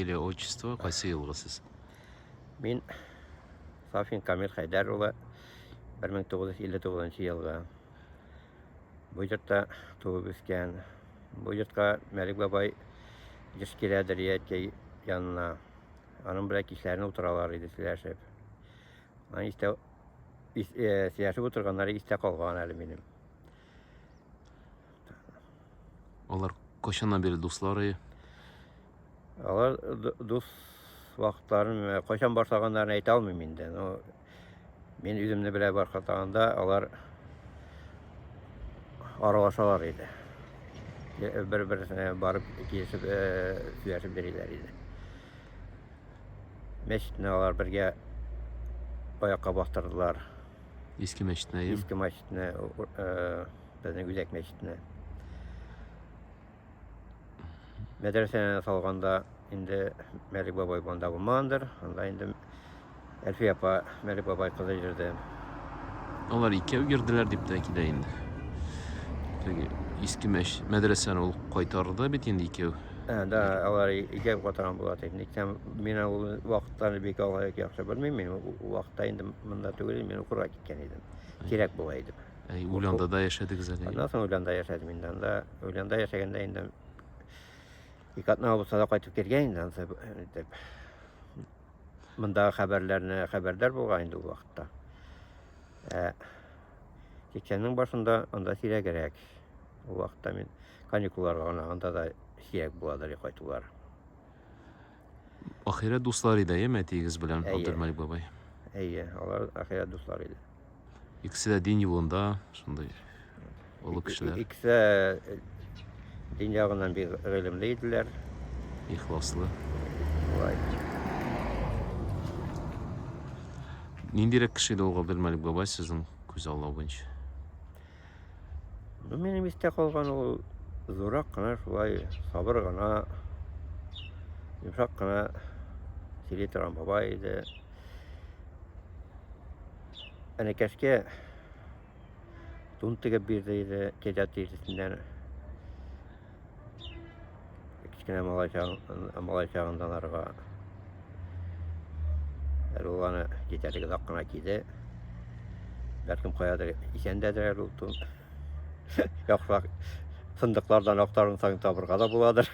Или отчество, кайсы елгысыз? Мин Сафин Камил Хайдар улы 1959 елга бу йортта туып үскән. Бу йортка Мәлик бабай еш киләдер яткәй янына. Аның белән кичләрне утыралар иде сөйләшеп. Аны сөйләшеп утырганнары истә калган әле минем. Алар кайчаннан бери дуслары? Алар дус вакытларын кайчан башлаганнарын әйтә алмыйм инде. Мин үземне белә башлаганда алар аралашалар иде. Бер-берсенә барып килешеп сөйләшеп йөриләр иде. Мәчетне алар бергә аякка бастырдылар. Иске мәчетне. Иске мәчетне, безнең үзәк мәчетне. Мәдрәсәне салганда инде Мәлик бабай банда булмагандыр. Анда инде Әлфия апа Мәлик бабай кызы йөрде. Алар икәү йөрделәр дип тә килә инде. Иске мәдрәсәне ул кайтарды бит инде икәү. Да, алар икәү катырган була инде. Мин ул вакыттан бик алай яхшы белмим. Мин вакытта инде монда түгел, мин укырга киткән идем. Кирәк була иде. Уйланда да яшәдегез әле. Аннан соң уйланда яшәдем инде. Анда уйланда яшәгәндә инде икатна булса да кайтып кергән инде. Монда хәбәрдар булган инде ул вакытта. 80-нең башында анда сирәгрәк. Ул вакытта мин каникулларга гына анда да сирәк буладыр кайтулар. Ахирәт дуслар иде, әтигез белән Абдулмалик бабай. Әйе, алар ахирәт дуслар иде. Икесе дә дин юлында, шундай олы кешеләр. Икесе дин ягыннан бик гыйлемле иделәр. Ихласлы. Улай. Ниндирәк кеше иде ул Абдулмалик бабай сезнең күз аллау буенча? Минем истә калган ул зурак кына, шулай сабыр гына, йомшак кына сөйли торган бабай иде. Әнекәшкә тун тегеп бирде иде, кәҗә тиресеннән. Кечкенә малай чагындан арга. Ул аны җитәрлек ак кына киде. Бәлкем каядыр исәндәдер ул тун. Яхшырак сындыклардан актарын саң табырга да буладыр.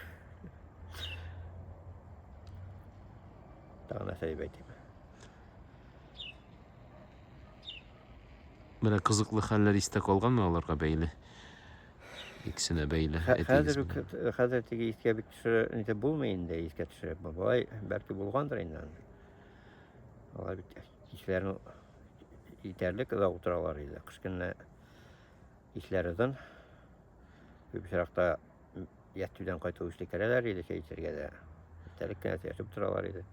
Тагын әсәй әйтим. Менә кызыклы хәлләр истә калганмы аларга бәйле? Икесенә бәйле. Хәзер теге искә бик төшерә булмый инде, искә төшереп. Бабай бәлки булгандыр инде. Алар бит кичләрне итәрлек дә утыралар иде. Кыш көнне кичләрдән күпчәрәктә яттыдан кайту эшле керәләр иде чәйчәргә дә. Итәрлек кенә яшәп торалар иде.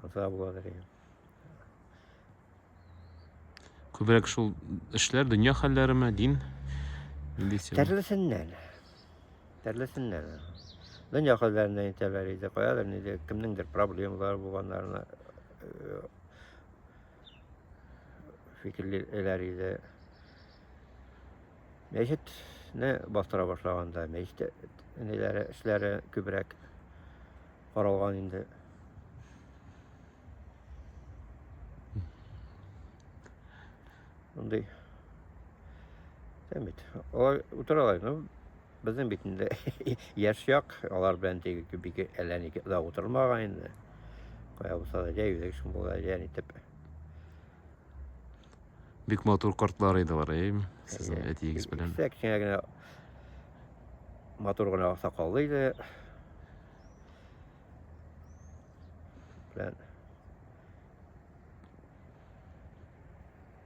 Анда буладыр иде. Күбрәк шул эшләр дөнья хәлләреме, дин? Төрлесеннән. Дөнья хәлләренә әйтәләр иде. Каядыр инде кемнеңдер проблемалары булганнарына фикерләр иде. Мәчетне бастыра башлаганда, мәчет эшләре күбрәк каралган инде. Ондай. Тәмит. Алар утыралар. Безнең бит инде яшь як, алар белән теге бик әлләни да утырмаган инде. Кая булса да җәй үзәк шул була итеп. Бик матур картлар иделәр, сезнең әтигез белән. Кечкенә генә матур гына сакаллы иде.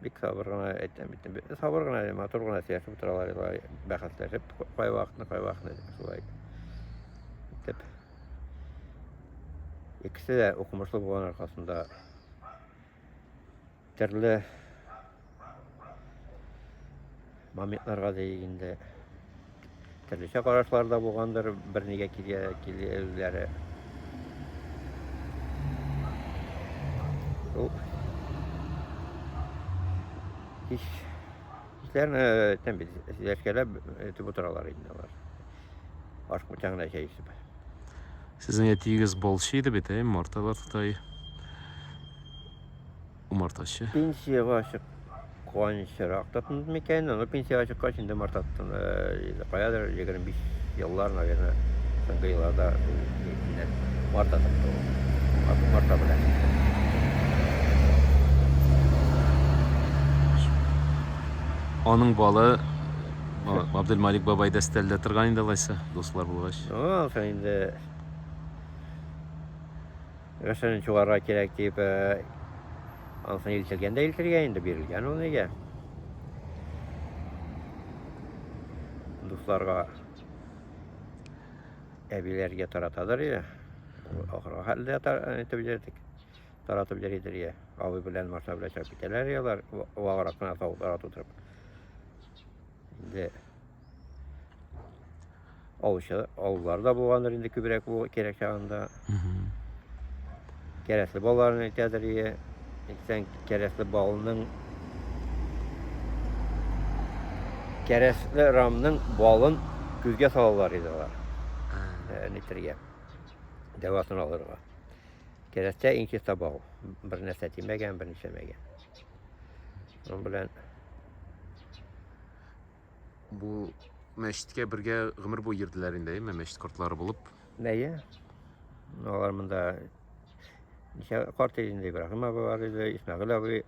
Бик сабыр гына әйтәм бит. Сабыр гына, матур гына сөйләшеп утыралар иде, бәхәсләшеп, кай вакытны шулай. Дип. Икесе дә укымышлы булган аркасында төрле моментларга дигәндә төрлечә карашлар да булгандыр, бернигә килүләре. Кичләрне тәмбит сөйләшкәләп этеп утыралар инде алар. Ашкы чаңда чәй ичеп. Sizin etiğiniz bol şeydi bit, martalar tutayı. Umartaşı. Pensiyaga açık kuançırak tatın meken, onu pensiyaga açıkka şimdi martattın. Kayadır 25 yıllar nagene sanki yıllarda yine martattın. Marta bilen. Onun balı Abdülmalik babay destelde turgan indi alaysa, dostlar bulgaç. Ama sen indi Yaşanın çoğarra kerek deyip ansan iltilgen de iltilgen indi birilgen onu ege. Dostlarga ebilerge taratadır ya. Ahıra halde taratabilirdik. Taratabilirdir ya. Avı bilen marsa bile çarp biteler yalar. O ağırakına tarat oturup. Şimdi avlarda boğanlar indi kübürek bu kerek çağında. Keresli balların itedir ya. Sen keresli balının keresli ramının balın güzge salılar idiler. Nitriye. Devasını alırlar. Kereste inkiste bal. Bir nesetimegen, bir nişemegen. Onun bilen Bu meşitke birge gımır bu yirdilerinde mi? Meşit kurtları bulup. neye? Olar mında nişe kart edinde bırakım abi var idi. İsmail abi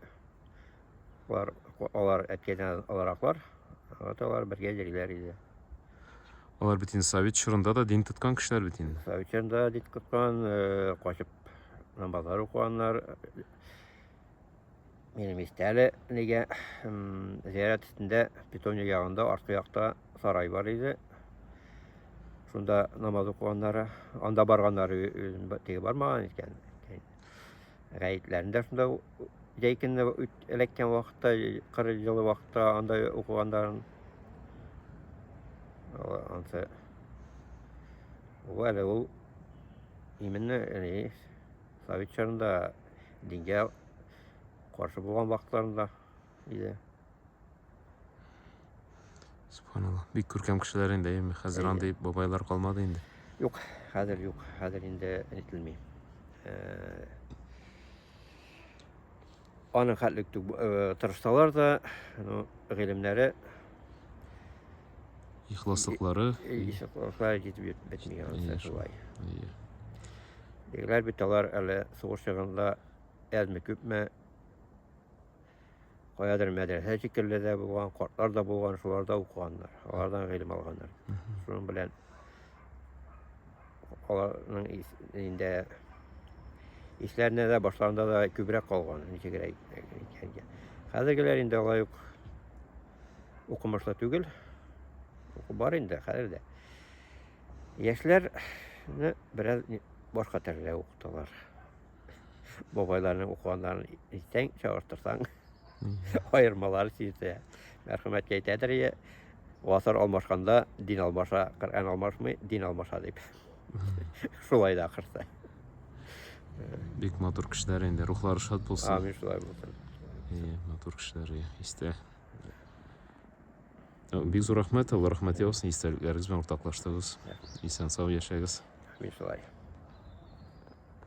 olar etkeden olaraklar. Olar birge jeriler idi. Olar bitin Sovet şurunda da din tutkan kişiler bitin. Sovetçanda dit kutkan, koşup namazlar okuyanlar. Benim isteli nege ziyaret üstünde Pitonya yağında arka yakta saray var idi. Şunda namaz okuyanlara, anda barganları tegi barmağın etken. Gayetlerinde şunda jeykinde elekken vakitta, 40 yılı vakitta anda okuyanların ansa o öyle o iminne Sovet çağında dinge karşı bulgan vakitlarında idi. Subhanallah. Bir kürkem kişilerinde mi? Haziran deyip babaylar kalmadı indi. Yok, hazır yok. Hazır indi nitilmeyim. Anın hatlıkты tırışsalar da ilimleri İhlaslıkları. işlikler yetip bitmiyor. İyi. Şulay. İyi. Degler bitalar ele soğuş çağında ezme küpme Koyadır medrese çekirli de bulgan, kortlar da bulgan, şularda okuyanlar. Onlardan ilim alganlar. Şunun bilen onların inde işlerine de başlarında da kübrek kalgan. Nice gerek. Hazırgiler inde olay yok. Okumaşla tügül. Oku var inde, hazır de. Yaşlar biraz başka türlü okutular. Babaylarının okuyanlarını isten çağırtırsan ayırmaları sizde. Merhamet geytedir ya. Vasar almaşkanda din almaşa, Kur'an almaş mı? Din almaşa deyip. Şulay da akırsa. Bik matur kişiler indi. Ruhları şad bulsun. Amin şulay bulsun. İyi, matur kişiler iyi. İşte. Bik zor rahmet, Allah rahmeti olsun. İsterlikleriniz ben ortaklaştığınız. İnsan sağ yaşayınız. Amin şulay.